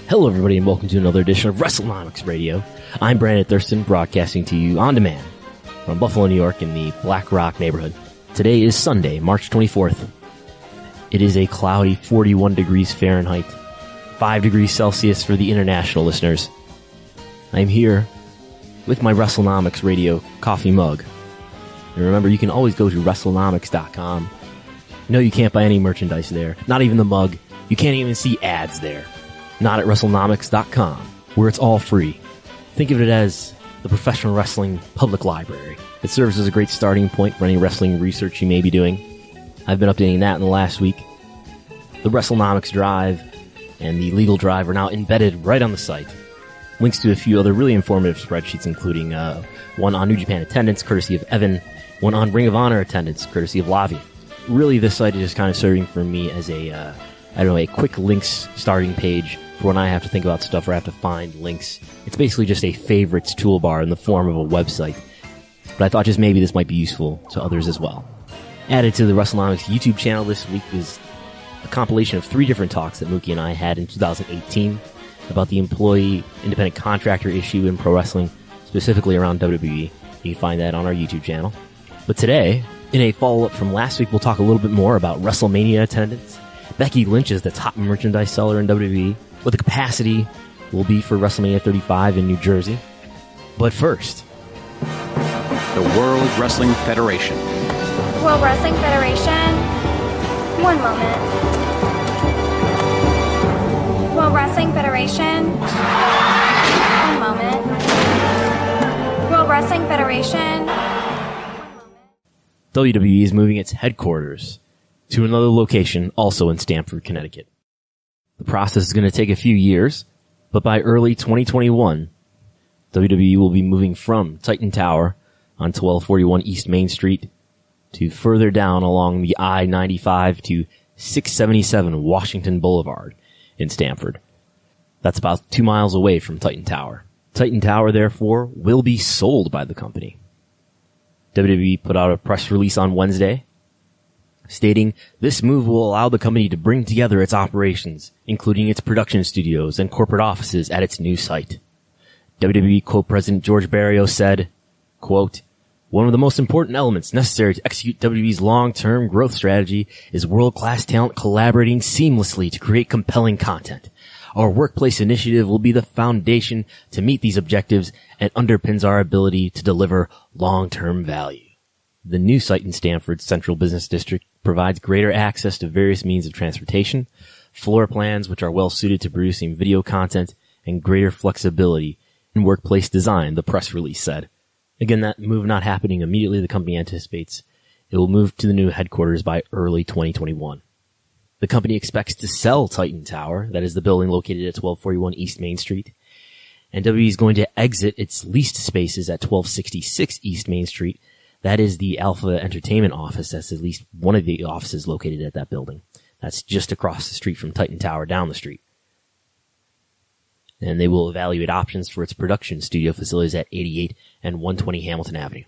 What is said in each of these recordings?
Hello everybody and welcome to another edition of Wrestlenomics Radio. I'm Brandon Thurston, broadcasting to you on demand from Buffalo, New York in the Black Rock neighborhood. Today is Sunday, March 24th. It is a cloudy 41 degrees Fahrenheit, 5 degrees Celsius for the international listeners. I'm here with my Wrestlenomics Radio coffee mug. And remember, you can always go to Wrestlenomics.com. No, you can't buy any merchandise there, not even the mug. You can't even see ads there. Not at Wrestlenomics.com, where it's all free. Think of it as the professional wrestling public library. It serves as a great starting point for any wrestling research you may be doing. I've been updating that in the last week. The Wrestlenomics Drive and the Legal Drive are now embedded right on the site. Links to a few other really informative spreadsheets, including one on New Japan attendance, courtesy of Evan, one on Ring of Honor attendance, courtesy of Lavi. Really, this site is just kind of serving for me as a quick links starting page for when I have to think about stuff or I have to find links. It's basically just a favorites toolbar in the form of a website. But I thought just maybe this might be useful to others as well. Added to the Wrestlenomics YouTube channel this week is a compilation of 3 different talks that Mookie and I had in 2018 about the employee independent contractor issue in pro wrestling, specifically around WWE. You can find that on our YouTube channel. But today, in a follow-up from last week, we'll talk a little bit more about Wrestlemania attendance. Becky Lynch is the top merchandise seller in WWE, what the capacity will be for WrestleMania 35 in New Jersey. But first, the World Wrestling Federation. World Wrestling Federation. One moment. World Wrestling Federation. One moment. World Wrestling Federation. WWE is moving its headquarters to another location, also in Stamford, Connecticut. The process is going to take a few years, but by early 2021, WWE will be moving from Titan Tower on 1241 East Main Street to further down along the I-95 to 677 Washington Boulevard in Stamford. That's about 2 miles away from Titan Tower. Titan Tower, therefore, will be sold by the company. WWE put out a press release on Wednesday stating this move will allow the company to bring together its operations, including its production studios and corporate offices at its new site. WWE co-president George Barrios said, quote, "One of the most important elements necessary to execute WWE's long-term growth strategy is world-class talent collaborating seamlessly to create compelling content. Our workplace initiative will be the foundation to meet these objectives and underpins our ability to deliver long-term value." The new site in Stamford's Central Business District provides greater access to various means of transportation, floor plans which are well suited to producing video content, and greater flexibility in workplace design, the press release said. Again, that move not happening immediately, the company anticipates it will move to the new headquarters by early 2021. The company expects to sell Titan Tower, that is the building located at 1241 East Main Street, and WWE is going to exit its leased spaces at 1266 East Main Street. That is the Alpha Entertainment office. That's at least one of the offices located at that building. That's just across the street from Titan Tower, down the street. And they will evaluate options for its production studio facilities at 88 and 120 Hamilton Avenue,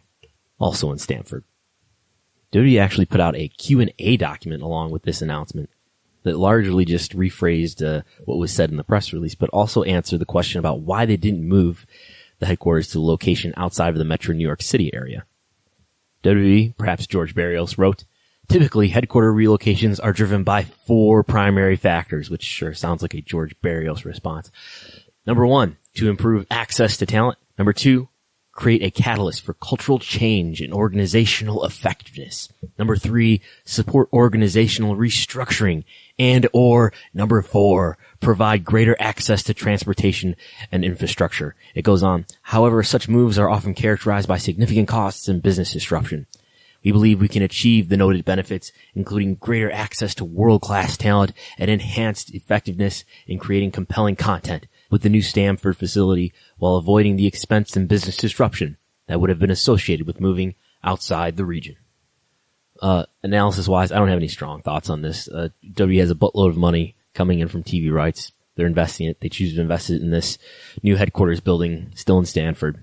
also in Stamford. WWE actually put out a Q&A document along with this announcement that largely just rephrased what was said in the press release, but also answered the question about why they didn't move the headquarters to a location outside of the metro New York City area. WWE, perhaps George Barrios, wrote, "Typically, headquarter relocations are driven by 4 primary factors," which sure sounds like a George Barrios response. Number 1, to improve access to talent. Number 2, create a catalyst for cultural change and organizational effectiveness. Number 3, support organizational restructuring. And or number 4, provide greater access to transportation and infrastructure. It goes on. However, such moves are often characterized by significant costs and business disruption. We believe we can achieve the noted benefits, including greater access to world-class talent and enhanced effectiveness in creating compelling content with the new Stamford facility while avoiding the expense and business disruption that would have been associated with moving outside the region. Analysis-wise, I don't have any strong thoughts on this. W has a buttload of money coming in from TV rights. They're investing it. They choose to invest it in this new headquarters building still in Stamford.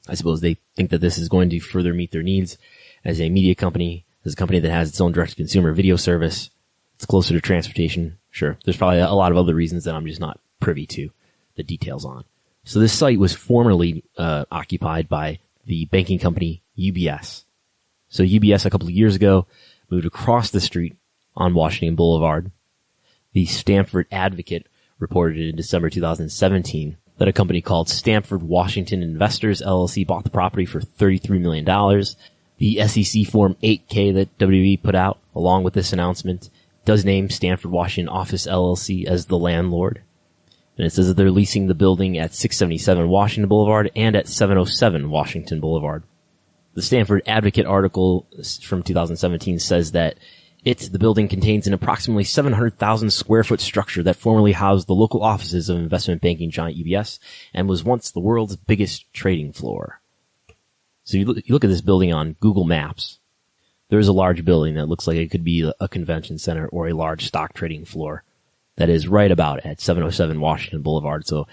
I suppose they think that this is going to further meet their needs as a media company, as a company that has its own direct-to-consumer video service. It's closer to transportation. Sure, there's probably a lot of other reasons that I'm just not privy to the details on. So this site was formerly occupied by the banking company UBS. So UBS a couple of years ago moved across the street on Washington Boulevard. The Stamford Advocate reported in December 2017 that a company called Stamford Washington Investors LLC bought the property for $33 million. The SEC Form 8K that WWE put out along with this announcement does name Stamford Washington Office LLC as the landlord. And it says that they're leasing the building at 677 Washington Boulevard and at 707 Washington Boulevard. The Stamford Advocate article from 2017 says that the building contains an approximately 700,000 square foot structure that formerly housed the local offices of investment banking giant UBS and was once the world's biggest trading floor. So you look at this building on Google Maps. There's a large building that looks like it could be a convention center or a large stock trading floor that is right about at 707 Washington Boulevard. So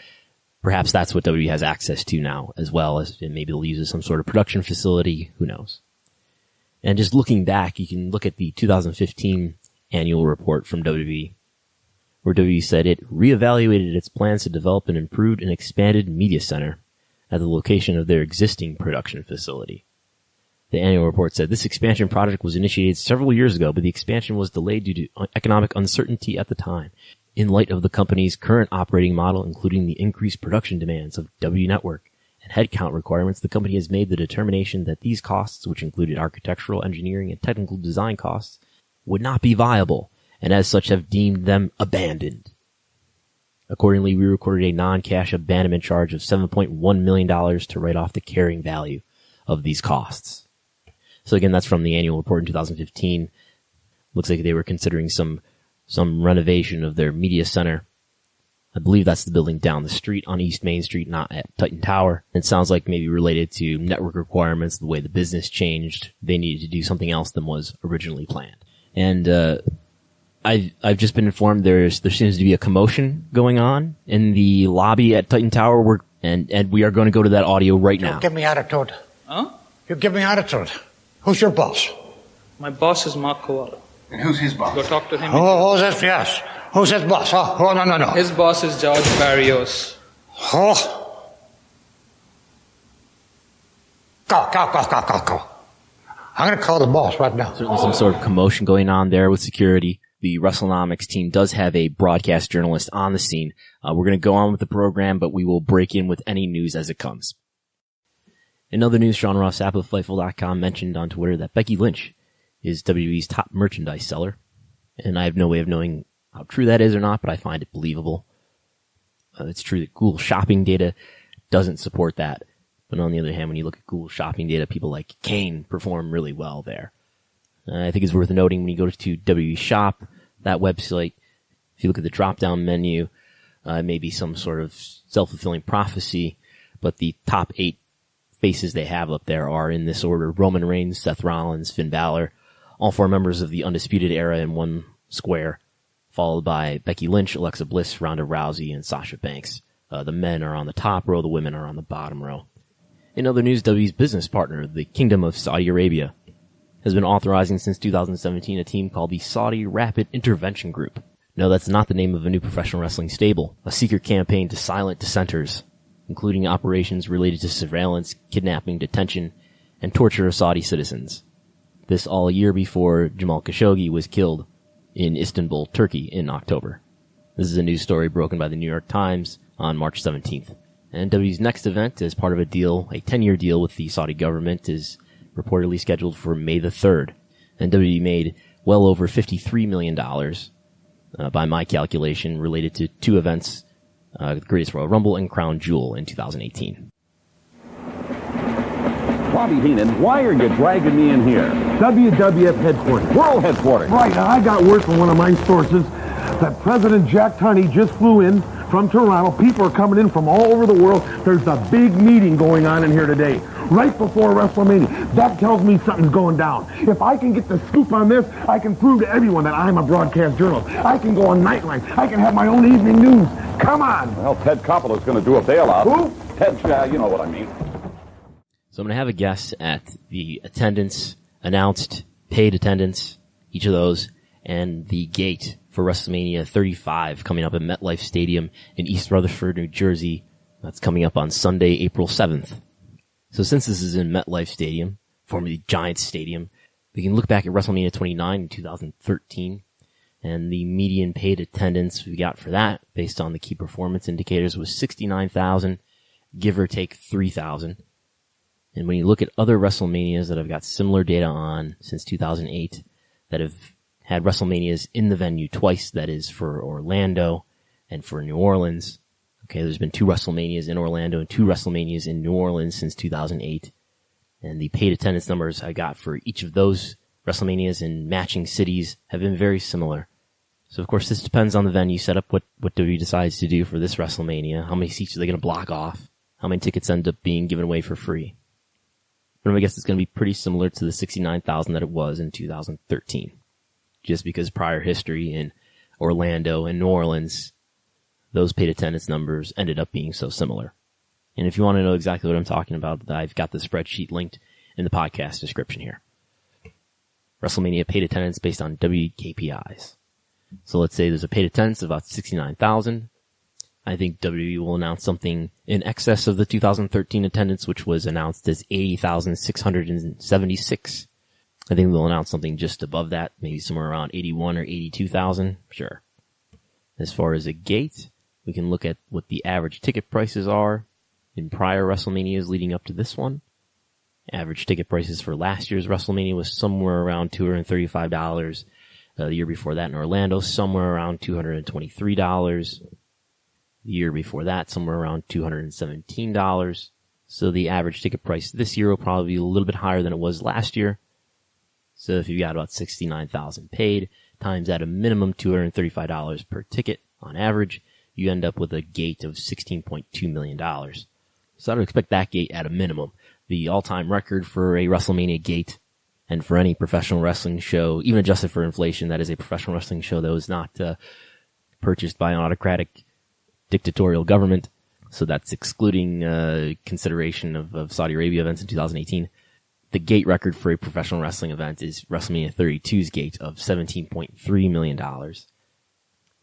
perhaps that's what WWE has access to now, as well as maybe they'll use it as some sort of production facility. Who knows? And just looking back, you can look at the 2015 annual report from WWE, where WWE said it reevaluated its plans to develop an improved and expanded media center at the location of their existing production facility. The annual report said this expansion project was initiated several years ago, but the expansion was delayed due to economic uncertainty at the time. In light of the company's current operating model, including the increased production demands of W Network and headcount requirements, the company has made the determination that these costs, which included architectural, engineering, and technical design costs, would not be viable, and as such have deemed them abandoned. Accordingly, we recorded a non-cash abandonment charge of $7.1 million to write off the carrying value of these costs. So again, that's from the annual report in 2015. Looks like they were considering some renovation of their media center. I believe that's the building down the street on East Main Street, not at Titan Tower. It sounds like maybe related to network requirements, the way the business changed. They needed to do something else than was originally planned. And I've just been informed there seems to be a commotion going on in the lobby at Titan Tower. And we are going to go to that audio right now. You give me attitude. Huh? You give me attitude. Who's your boss? My boss is Mark Koala. And who's his boss? Go talk to him. Who's his, yes. Who's his boss? Oh, no. His boss is George Barrios. Oh. Go. I'm going to call the boss right now. Certainly some sort of commotion going on there with security. The Wrestlenomics team does have a broadcast journalist on the scene. We're going to go on with the program, but we will break in with any news as it comes. In other news, Sean Ross Sapp of Fightful.com mentioned on Twitter that Becky Lynch is WWE's top merchandise seller. And I have no way of knowing how true that is or not, but I find it believable. It's true that Google shopping data doesn't support that. But on the other hand, when you look at Google shopping data, people like Kane perform really well there. I think it's worth noting when you go to WWE Shop, that website, if you look at the drop-down menu, it may be some sort of self-fulfilling prophecy, but the top 8 faces they have up there are in this order: Roman Reigns, Seth Rollins, Finn Balor, all 4 members of the Undisputed Era in one square, followed by Becky Lynch, Alexa Bliss, Ronda Rousey, and Sasha Banks. The men are on the top row, the women are on the bottom row. In other news, WWE's business partner, the Kingdom of Saudi Arabia, has been authorizing since 2017 a team called the Saudi Rapid Intervention Group. No, that's not the name of a new professional wrestling stable, a secret campaign to silent dissenters, including operations related to surveillance, kidnapping, detention, and torture of Saudi citizens. This all a year before Jamal Khashoggi was killed in Istanbul, Turkey in October. This is a news story broken by the New York Times on March 17th. And WWE's next event, as part of a 10-year deal with the Saudi government, is reportedly scheduled for May the 3rd. And WWE made well over $53 million, by my calculation, related to 2 events, the Greatest Royal Rumble and Crown Jewel in 2018. Bobby Heenan, why are you dragging me in here? WWF headquarters. World headquarters. Right, I got word from one of my sources that President Jack Tunney just flew in from Toronto. People are coming in from all over the world. There's a big meeting going on in here today, right before Wrestlemania. That tells me something's going down. If I can get the scoop on this, I can prove to everyone that I'm a broadcast journalist. I can go on Nightline. I can have my own evening news. Come on. Well, Ted Koppel is going to do a bailout. Who? Ted, you know what I mean. So I'm going to have a guess at the attendance, announced, paid attendance, each of those, and the gate for WrestleMania 35 coming up at MetLife Stadium in East Rutherford, New Jersey. That's coming up on Sunday, April 7th. So since this is in MetLife Stadium, formerly Giants Stadium, we can look back at WrestleMania 29 in 2013, and the median paid attendance we got for that, based on the key performance indicators, was 69,000, give or take 3,000. And when you look at other WrestleManias that have got similar data on since 2008, that have had WrestleManias in the venue twice, that is for Orlando and for New Orleans. Okay, there's been 2 WrestleManias in Orlando and 2 WrestleManias in New Orleans since 2008. And the paid attendance numbers I got for each of those WrestleManias in matching cities have been very similar. So of course this depends on the venue setup, what WWE decides to do for this WrestleMania, how many seats are they going to block off, how many tickets end up being given away for free. But I guess it's going to be pretty similar to the 69,000 that it was in 2013. Just because prior history in Orlando and New Orleans, those paid attendance numbers ended up being so similar. And if you want to know exactly what I'm talking about, I've got the spreadsheet linked in the podcast description here. WrestleMania paid attendance based on WWE KPIs. So let's say there's a paid attendance of about 69,000. I think WWE will announce something in excess of the 2013 attendance, which was announced as 80,676. I think they'll announce something just above that, maybe somewhere around 81 or 82,000. Sure. As far as a gate, we can look at what the average ticket prices are in prior WrestleManias leading up to this one. Average ticket prices for last year's WrestleMania was somewhere around $235. The year before that in Orlando, somewhere around $223. The year before that, somewhere around $217. So the average ticket price this year will probably be a little bit higher than it was last year. So if you've got about 69,000 paid, times at a minimum $235 per ticket on average, you end up with a gate of $16.2 million. So I would expect that gate at a minimum. The all-time record for a WrestleMania gate, and for any professional wrestling show, even adjusted for inflation, that is a professional wrestling show that was not purchased by an autocratic dictatorial government. So that's excluding consideration of Saudi Arabia events in 2018. The gate record for a professional wrestling event is WrestleMania 32's gate of $17.3 million.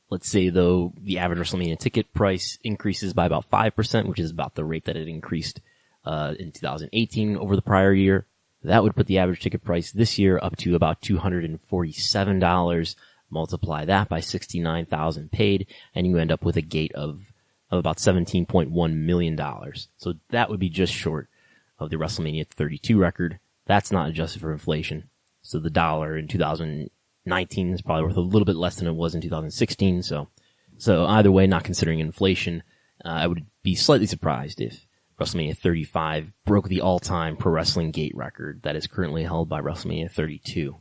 Let's say, though, the average WrestleMania ticket price increases by about 5%, which is about the rate that it increased in 2018 over the prior year. That would put the average ticket price this year up to about $247. Multiply that by 69,000 paid, and you end up with a gate of about $17.1 million. So that would be just short of the WrestleMania 32 record. That's not adjusted for inflation. So the dollar in 2019 is probably worth a little bit less than it was in 2016. So either way, not considering inflation, I would be slightly surprised if WrestleMania 35 broke the all-time pro wrestling gate record that is currently held by WrestleMania 32.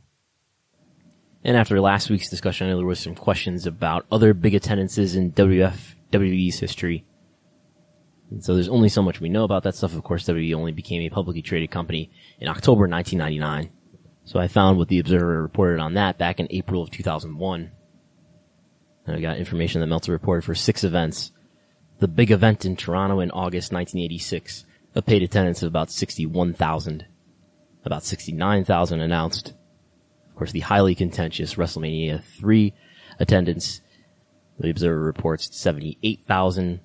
And after last week's discussion, I know there was some questions about other big attendances in WWE's history. And so there's only so much we know about that stuff. Of course, WWE only became a publicly traded company in October 1999. So I found what the Observer reported on that back in April of 2001. And I got information that Meltzer reported for 6 events. The big event in Toronto in August 1986, a paid attendance of about 61,000. About 69,000 announced. Of course, the highly contentious WrestleMania 3 attendance, the Observer reports 78,000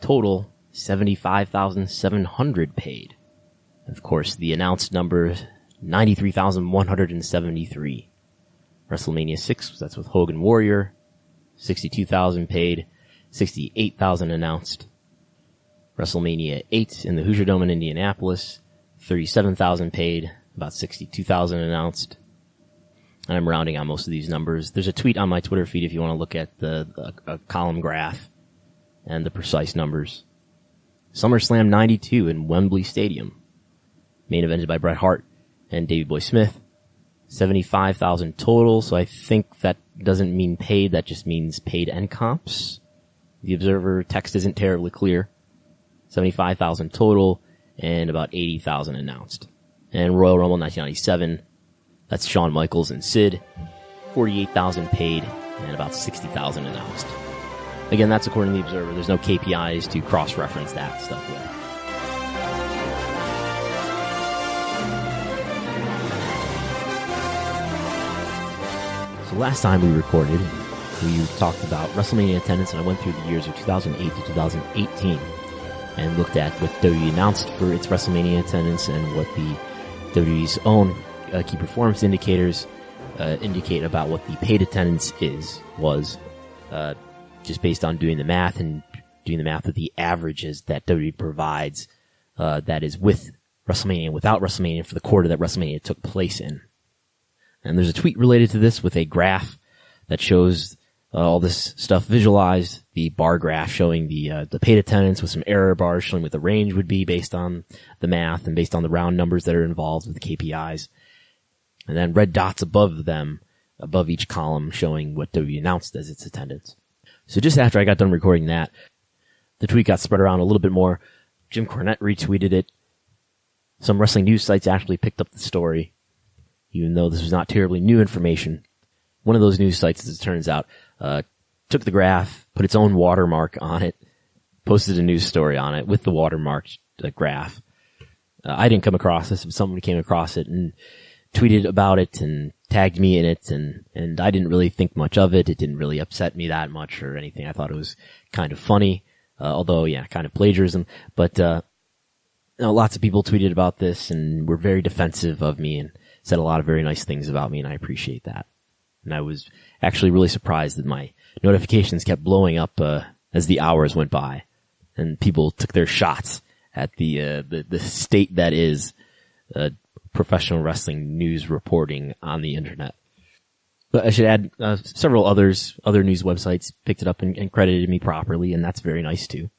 total, 75,700 paid. Of course, the announced number, 93,173. WrestleMania 6, that's with Hogan Warrior, 62,000 paid, 68,000 announced. WrestleMania 8 in the Hoosier Dome in Indianapolis, 37,000 paid, about 62,000 announced. And I'm rounding on most of these numbers. There's a tweet on my Twitter feed if you want to look at a column graph and the precise numbers. SummerSlam 92 in Wembley Stadium, main evented by Bret Hart and Davey Boy Smith. 75,000 total, so I think that doesn't mean paid, that just means paid and comps. The Observer text isn't terribly clear. 75,000 total and about 80,000 announced. And Royal Rumble 1997, that's Shawn Michaels and Sid. 48,000 paid and about 60,000 announced. Again, that's according to the Observer. There's no KPIs to cross-reference that stuff with. So last time we recorded, we talked about WrestleMania attendance, and I went through the years of 2008 to 2018 and looked at what WWE announced for its WrestleMania attendance and what the WWE's own key performance indicators indicate about what the paid attendance was, just based on doing the math with the averages that WWE provides, that is with WrestleMania and without WrestleMania for the quarter that WrestleMania took place in. And there's a tweet related to this with a graph that shows all this stuff visualized, the bar graph showing the paid attendance with some error bars showing what the range would be based on the math and based on the round numbers that are involved with the KPIs. And then red dots above them, above each column, showing what WWE announced as its attendance. So just after I got done recording that, the tweet got spread around a little bit more. Jim Cornette retweeted it. Some wrestling news sites actually picked up the story, even though this was not terribly new information. One of those news sites, as it turns out, took the graph, put its own watermark on it, posted a news story on it with the watermarked graph. I didn't come across this, but someone came across it and tweeted about it and tagged me in it, and I didn't really think much of it. It didn't really upset me that much or anything. I thought it was kind of funny, although, yeah, kind of plagiarism. But lots of people tweeted about this and were very defensive of me and said a lot of very nice things about me, and I appreciate that. And I was actually really surprised that my notifications kept blowing up as the hours went by, and people took their shots at the state that is professional wrestling news reporting on the internet. But I should add, several other news websites picked it up and credited me properly, and that's very nice too.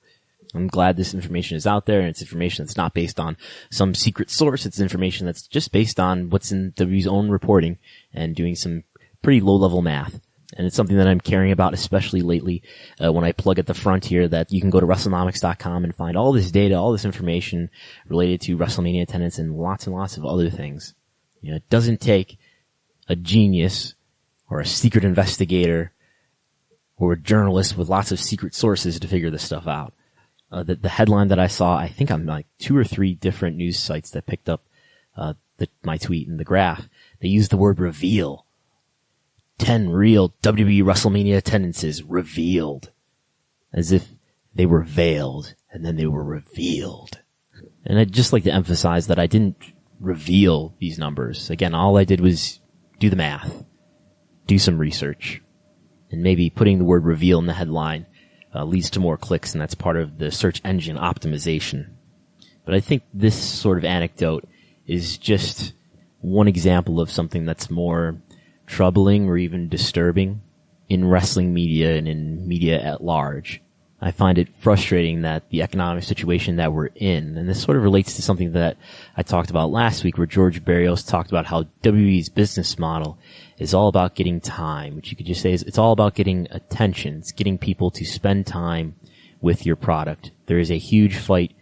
I'm glad this information is out there, and it's information that's not based on some secret source. It's information that's just based on what's in WWE's own reporting and doing some pretty low-level math. And it's something that I'm caring about, especially lately, when I plug at the front here that you can go to Wrestlenomics.com and find all this data, all this information related to WrestleMania attendance and lots of other things. You know, it doesn't take a genius or a secret investigator or a journalist with lots of secret sources to figure this stuff out. The headline that I saw, I think on like 2 or 3 different news sites that picked up my tweet and the graph, they used the word reveal. 10 real WWE WrestleMania attendances revealed. As if they were veiled and then they were revealed. And I'd just like to emphasize that I didn't reveal these numbers. Again, all I did was do the math, do some research, and maybe putting the word reveal in the headline leads to more clicks, and that's part of the search engine optimization. But I think this sort of anecdote is just one example of something that's more troubling or even disturbing in wrestling media and in media at large. I find it frustrating that the economic situation that we're in, and this sort of relates to something that I talked about last week where George Barrios talked about how WWE's business model is all about getting time, which you could just say is it's all about getting attention. It's getting people to spend time with your product. There is a huge fight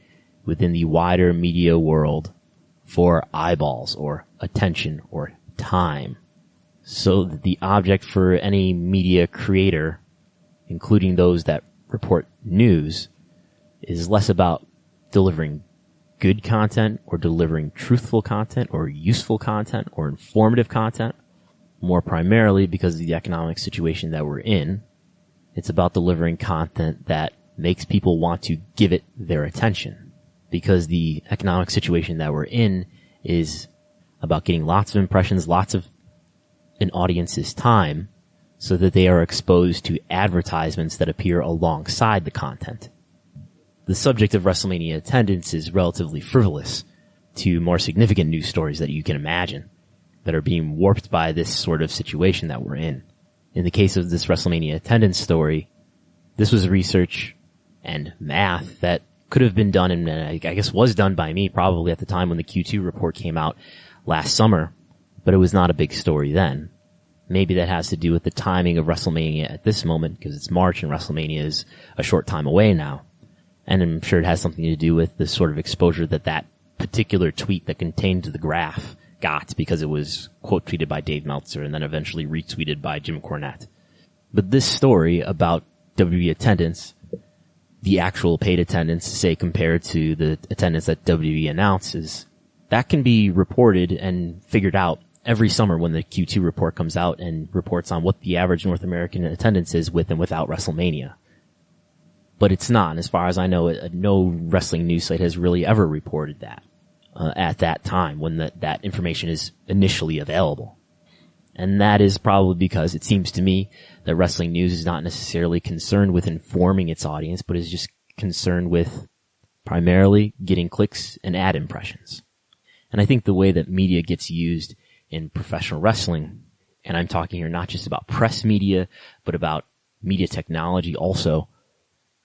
within the wider media world for eyeballs or attention or time. So that the object for any media creator, including those that report news, is less about delivering good content or delivering truthful content or useful content or informative content. More primarily because of the economic situation that we're in, it's about delivering content that makes people want to give it their attention. Because the economic situation that we're in is about getting lots of impressions, lots of an audience's time, so that they are exposed to advertisements that appear alongside the content. The subject of WrestleMania attendance is relatively frivolous to more significant news stories that you can imagine that are being warped by this sort of situation that we're in. In the case of this WrestleMania attendance story, this was research and math that could have been done, and I guess was done by me probably at the time when the Q2 report came out last summer, but it was not a big story then. Maybe that has to do with the timing of WrestleMania at this moment, because it's March and WrestleMania is a short time away now. And I'm sure it has something to do with the sort of exposure that particular tweet that contained the graph got, because it was quote tweeted by Dave Meltzer and then eventually retweeted by Jim Cornette. But this story about WWE attendance, the actual paid attendance, say compared to the attendance that WWE announces, that can be reported and figured out every summer when the Q2 report comes out and reports on what the average North American attendance is with and without WrestleMania. But it's not. And as far as I know, no wrestling news site has really ever reported that at that time when that information is initially available. And that is probably because it seems to me that wrestling news is not necessarily concerned with informing its audience, but is just concerned with primarily getting clicks and ad impressions. And I think the way that media gets used in professional wrestling, and I'm talking here not just about press media, but about media technology also,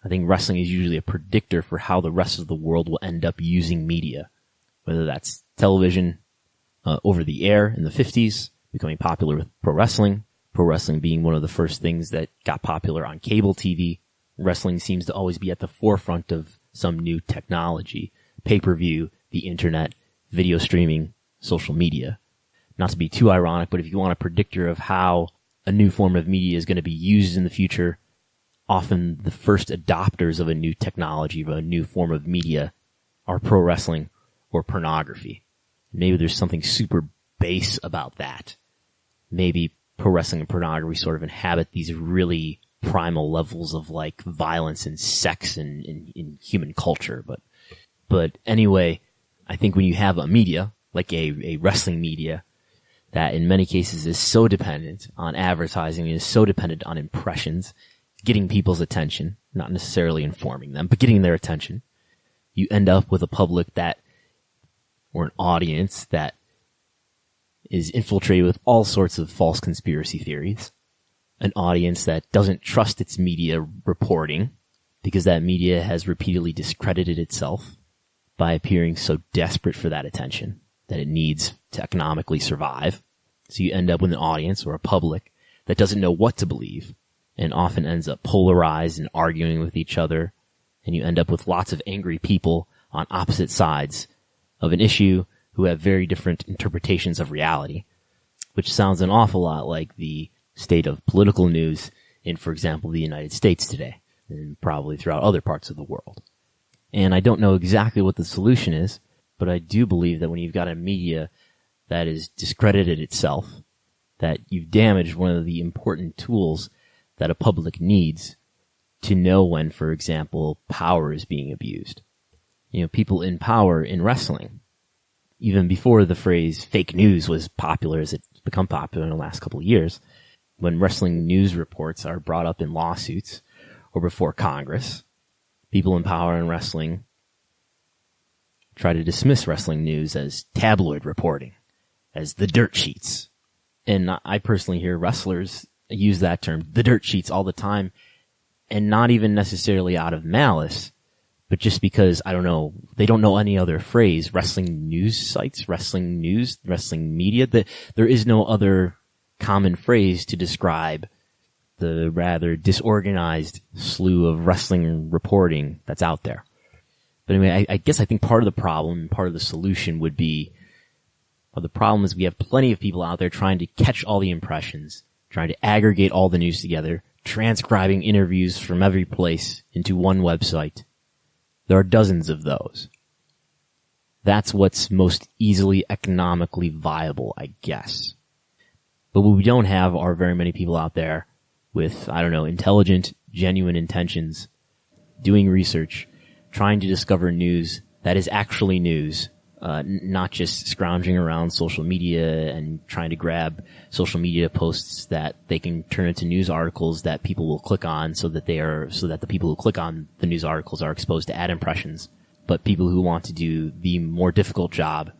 I think wrestling is usually a predictor for how the rest of the world will end up using media, whether that's television, over the air in the 50s, becoming popular with pro wrestling being one of the first things that got popular on cable TV. Wrestling seems to always be at the forefront of some new technology, pay-per-view, the internet, video streaming, social media. Not to be too ironic, but if you want a predictor of how a new form of media is going to be used in the future, often the first adopters of a new technology, of a new form of media, are pro wrestling or pornography. Maybe there's something super base about that. Maybe pro wrestling and pornography sort of inhabit these really primal levels of like violence and sex in human culture. But anyway, I think when you have a media, like a wrestling media, that in many cases is so dependent on advertising, is so dependent on impressions, getting people's attention, not necessarily informing them, but getting their attention, you end up with a public that, or an audience that is infiltrated with all sorts of false conspiracy theories, an audience that doesn't trust its media reporting because that media has repeatedly discredited itself by appearing so desperate for that attention that it needs to economically survive. So you end up with an audience or a public that doesn't know what to believe and often ends up polarized and arguing with each other. And you end up with lots of angry people on opposite sides of an issue who have very different interpretations of reality, which sounds an awful lot like the state of political news in, for example, the United States today, and probably throughout other parts of the world. And I don't know exactly what the solution is, but I do believe that when you've got a media that has discredited itself, that you've damaged one of the important tools that a public needs to know when, for example, power is being abused. You know, people in power in wrestling, even before the phrase fake news was popular as it's become popular in the last couple of years, when wrestling news reports are brought up in lawsuits or before Congress, people in power in wrestling try to dismiss wrestling news as tabloid reporting, as the dirt sheets. And I personally hear wrestlers use that term, the dirt sheets, all the time, and not even necessarily out of malice, but just because, I don't know, they don't know any other phrase, wrestling news sites, wrestling news, wrestling media, that there is no other common phrase to describe the rather disorganized slew of wrestling reporting that's out there. But anyway, I guess I think part of the problem and part of the solution would be, well, the problem is we have plenty of people out there trying to catch all the impressions, trying to aggregate all the news together, transcribing interviews from every place into one website. There are dozens of those. That's what's most easily economically viable, I guess. But what we don't have are very many people out there with, I don't know, intelligent, genuine intentions, doing research, trying to discover news that is actually news, not just scrounging around social media and trying to grab social media posts that they can turn into news articles that people will click on so that the people who click on the news articles are exposed to ad impressions. But people who want to do the more difficult job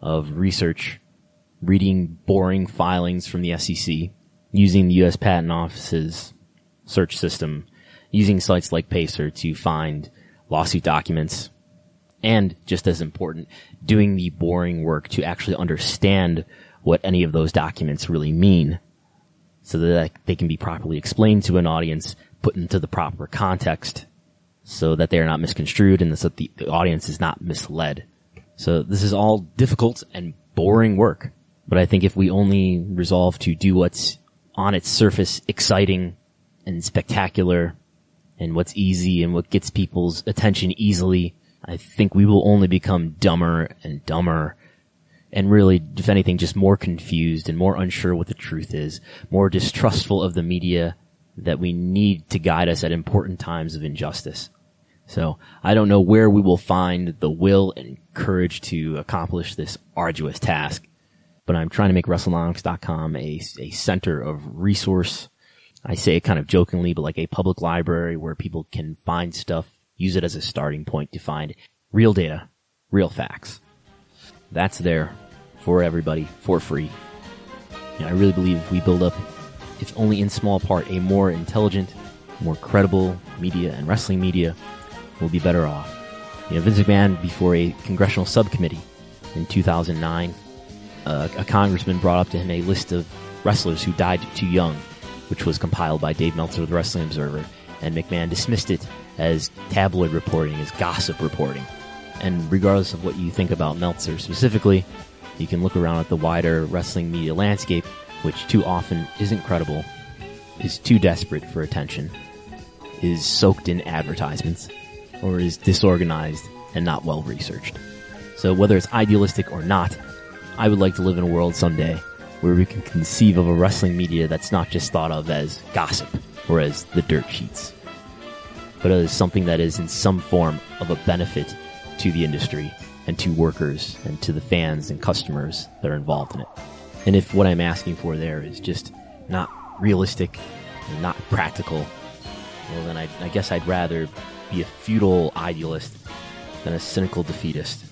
of research, reading boring filings from the SEC, using the U.S. Patent Office's search system, using sites like Pacer to find lawsuit documents, and just as important, doing the boring work to actually understand what any of those documents really mean so that they can be properly explained to an audience, put into the proper context so that they are not misconstrued and so that the audience is not misled. So this is all difficult and boring work. But I think if we only resolve to do what's on its surface exciting and spectacular and what's easy and what gets people's attention easily, I think we will only become dumber and dumber and really, if anything, just more confused and more unsure what the truth is, more distrustful of the media that we need to guide us at important times of injustice. So I don't know where we will find the will and courage to accomplish this arduous task, but I'm trying to make Wrestlenomics.com a center of resource. I say it kind of jokingly, but like a public library where people can find stuff, use it as a starting point to find real data, real facts. That's there for everybody for free. I really believe we build up, if only in small part, a more intelligent, more credible media and wrestling media, we'll be better off. Vince McMahon, before a congressional subcommittee in 2009, a congressman brought up to him a list of wrestlers who died too young, which was compiled by Dave Meltzer of the Wrestling Observer, and McMahon dismissed it as tabloid reporting, as gossip reporting. And regardless of what you think about Meltzer specifically, you can look around at the wider wrestling media landscape, which too often isn't credible, is too desperate for attention, is soaked in advertisements, or is disorganized and not well researched. So whether it's idealistic or not, I would like to live in a world someday where we can conceive of a wrestling media that's not just thought of as gossip or as the dirt sheets, but as something that is in some form of a benefit to the industry and to workers and to the fans and customers that are involved in it. And if what I'm asking for there is just not realistic and not practical, well then I guess I'd rather be a futile idealist than a cynical defeatist.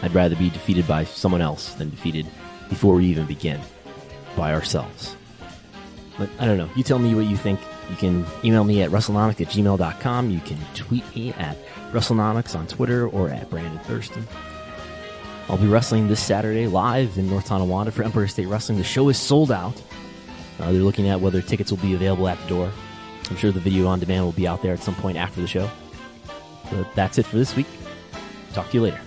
I'd rather be defeated by someone else than defeated before we even begin by ourselves. But I don't know. You tell me what you think. You can email me at Wrestlenomics@gmail.com. You can tweet me at Wrestlenomics on Twitter or at Brandon Thurston. I'll be wrestling this Saturday live in North Tonawanda for Empire State Wrestling. The show is sold out. They're looking at whether tickets will be available at the door. I'm sure the video on demand will be out there at some point after the show. But that's it for this week. Talk to you later.